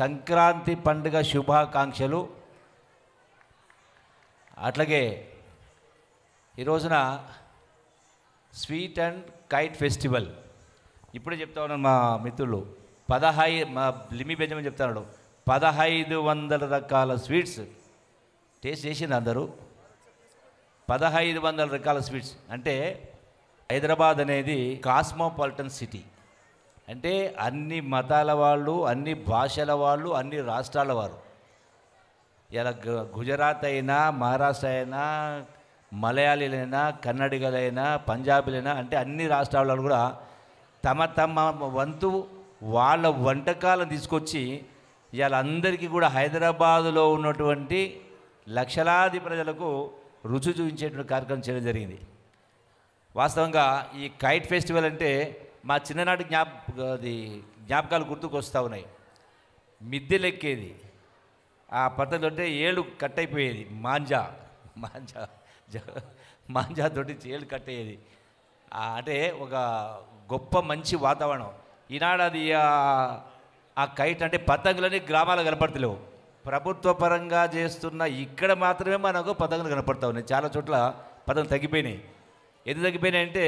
సంక్రాంతి పండుగ శుభాకాంక్షలు. అట్లాగే ఈ రోజున స్వీట్ అండ్ కైట్ ఫెస్టివల్. ఇప్పుడే చెప్తా ఉన్నాను మా మిత్రులు, మా లిమి బెంజమిన్ చెప్తున్నాడు, 1500 రకాల స్వీట్స్ టేస్ట్ చేసింది అందరూ. 1500 రకాల స్వీట్స్ అంటే హైదరాబాద్ అనేది కాస్మోపాలిటన్ సిటీ. అంటే అన్ని మతాల వాళ్ళు, అన్ని భాషల వాళ్ళు, అన్ని రాష్ట్రాల వారు, ఇలా గుజరాత్ అయినా, మహారాష్ట్ర అయినా, మలయాళీలైనా, కన్నడిగలైనా, పంజాబీలైనా, అంటే అన్ని రాష్ట్రాల వాళ్ళు కూడా తమ తమ వంతు వాళ్ళ వంటకాలను తీసుకొచ్చి ఇవాళ అందరికీ కూడా హైదరాబాదులో ఉన్నటువంటి లక్షలాది ప్రజలకు రుచి చూపించేటువంటి కార్యక్రమం చేయడం జరిగింది. వాస్తవంగా ఈ కైట్ ఫెస్టివల్ అంటే మా చిన్ననాటి జ్ఞాపకాలు గుర్తుకు వస్తూ ఉన్నాయి. మిద్దెలెక్కేది, ఆ పద్ధతి అంటే ఏళ్ళు కట్ అయిపోయేది, మాంజా తోటి ఏళ్ళు కట్ అయ్యేది. అంటే ఒక గొప్ప మంచి వాతావరణం. ఈనాడు అది ఆ కైట్ అంటే పతంగులని గ్రామాలు కనపడతలేవు. ప్రభుత్వ పరంగా చేస్తున్న ఇక్కడ మాత్రమే మనకు పతంగులు కనపడతా ఉన్నాయి. చాలా చోట్ల పతంగులు తగ్గిపోయినాయి. ఎందుకు తగ్గిపోయినాయి అంటే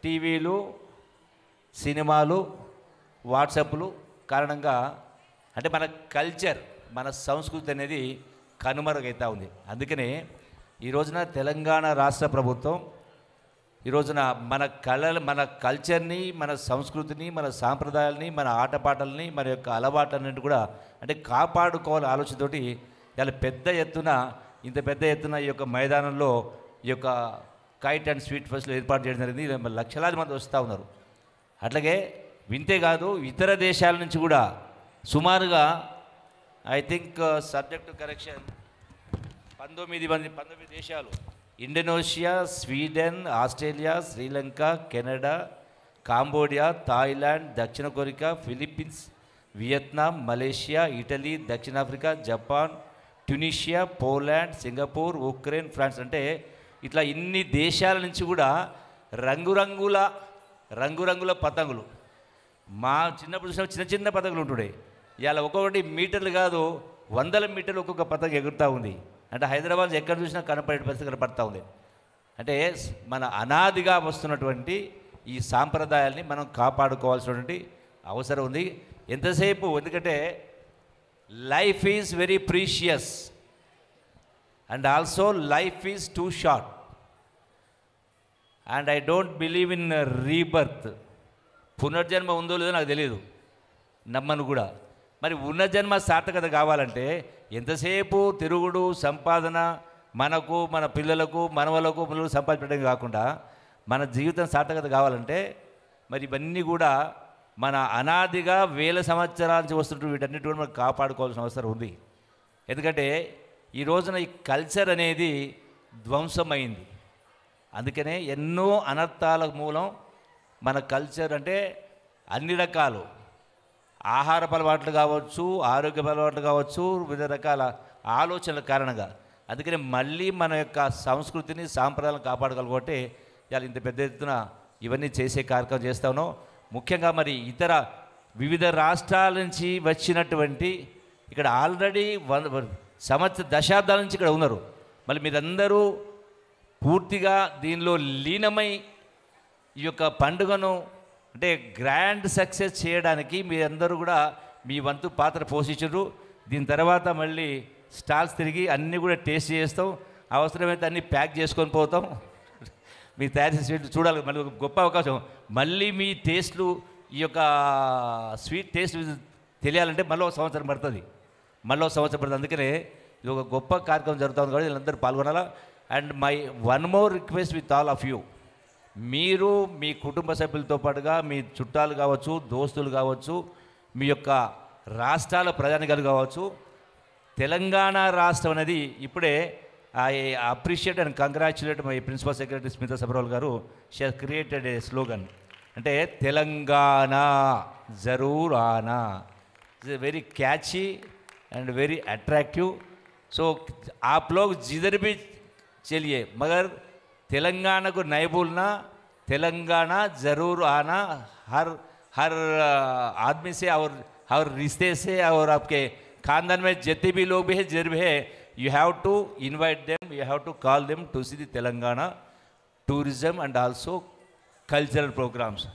టీవీలు, సినిమాలు, వాట్సాప్లు కారణంగా, అంటే మన కల్చర్, మన సంస్కృతి అనేది కనుమరుగైతా ఉంది. అందుకనే ఈ రోజున తెలంగాణ రాష్ట్ర ప్రభుత్వం ఈ రోజున మన కల్చర్ని, మన సంస్కృతిని, మన సాంప్రదాయాలని, మన ఆటపాటల్ని, మన యొక్క అలవాట్లన్నింటి కూడా అంటే కాపాడుకోవాలని ఆలోచనతోటి ఇలా ఇంత పెద్ద ఎత్తున ఈ యొక్క మైదానంలో ఈ యొక్క కైట్ అండ్ స్వీట్ ఫెస్టివల్ ఏర్పాటు చేయడం జరిగింది. లక్షలాది మంది వస్తూ ఉన్నారు. అట్లాగే వింతే కాదు, ఇతర దేశాల నుంచి కూడా సుమారుగా I think subject to correction 19 దేశాలు, Indonesia, Sweden, Australia, Sri Lanka, Canada, Cambodia, Thailand, దక్షిణ Korea, Philippines, Vietnam, Malaysia, Italy, దక్షిణాఫ్రికా, Japan, Tunisia, Poland, Singapore, Ukraine, France, అంటే ఇట్లా ఇన్ని దేశాల నుంచి కూడా రంగురంగుల పతంగులు. మా చిన్నప్పుడు చూసిన చిన్న పతంగులు ఉంటుండే. ఇవాళ ఒక్కొక్కటి మీటర్లు కాదు, 100 మీటర్లు ఒక్కొక్క పతంగ ఎగురుతూ ఉంది. అంటే హైదరాబాద్ ఎక్కడ చూసినా కనపడే పరిస్థితి కనపడతా ఉంది. అంటే మన అనాదిగా వస్తున్నటువంటి ఈ సాంప్రదాయాల్ని మనం కాపాడుకోవాల్సినటువంటి అవసరం ఉంది. ఎంతసేపు, ఎందుకంటే life is very precious and also life is two short and I don't believe in rebirth. పునర్జన్మ ఉందో లేదో నాకు తెలియదు, నమ్మను కూడా. మరి ఉన్న జన్మ సార్థకత కావాలంటే ఎంతసేపు తిరుగుడు, సంపాదన, మనకు, మన పిల్లలకు, మనవలకు సంపాదించడం కాకుండా మన జీవితం సార్థకత కావాలంటే మరి ఇవన్నీ కూడా మన అనాదిగా వేల సంవత్సరాల నుంచి వస్తుంటే వీటన్నిటి కూడా మనం కాపాడుకోవాల్సిన అవసరం ఉంది. ఎందుకంటే ఈ రోజున ఈ కల్చర్ అనేది ధ్వంసమైంది. అందుకనే ఎన్నో అనర్థాల మూలం మన కల్చర్. అంటే అన్ని రకాలు ఆహారపు అలవాట్లు కావచ్చు, ఆరోగ్య అలవాట్లు కావచ్చు, వివిధ రకాల ఆలోచనల కారణంగా. అందుకని మళ్ళీ మన యొక్క సంస్కృతిని, సాంప్రదాయాలను కాపాడగలగొట్టే ఇవాళ ఇంత పెద్ద ఎత్తున ఇవన్నీ చేసే కార్యక్రమం చేస్తా ఉన్నాం. ముఖ్యంగా మరి ఇతర వివిధ రాష్ట్రాల నుంచి వచ్చినటువంటి, ఇక్కడ ఆల్రెడీ దశాబ్దాల నుంచి ఇక్కడ ఉన్నారు. మళ్ళీ మీరందరూ పూర్తిగా దీనిలో లీనమై ఈ యొక్క పండుగను అంటే గ్రాండ్ సక్సెస్ చేయడానికి మీరందరూ కూడా మీ వంతు పాత్ర పోషించరు. దీని తర్వాత మళ్ళీ స్టాల్స్ తిరిగి అన్నీ కూడా టేస్ట్ చేస్తాం, అవసరమైతే అన్నీ ప్యాక్ చేసుకొని పోతాం. మీ తయారు చేసే చూడాలి, మళ్ళీ ఒక గొప్ప అవకాశం. మళ్ళీ మీ టేస్ట్లు, ఈ యొక్క స్వీట్ టేస్ట్ తెలియాలంటే మళ్ళీ ఒక సంవత్సరం పడుతుంది. అందుకనే ఇది ఒక గొప్ప కార్యక్రమం జరుగుతుంది కాబట్టి వీళ్ళందరూ పాల్గొనాలా. And my one more request with all of you, మీరు మీ కుటుంబ సభ్యులతో పాటుగా మీ చుట్టాలు కావచ్చు, దోస్తులు కావచ్చు, మీ యొక్క రాష్ట్రాల ప్రజానికాలు కావచ్చు, తెలంగాణ రాష్ట్రం అనేది ఇప్పుడే I appreciate and congratulate my principal secretary Smita Sabharwal garu. She has created a slogan, అంటే తెలంగాణ జరూర్ ఆనా. It's very catchy and very attractive. So आप लोग जिधर भी चलिए मगर तेलंगाना को नहीं भूलना, तेलंगाना ज़रूर आना. हर आदमी से और और रिश्ते से और आपके खानदान में जितने भी लोग भी है जर भी है, you have to invite them, you have to call them to see the Telangana tourism and also cultural programs.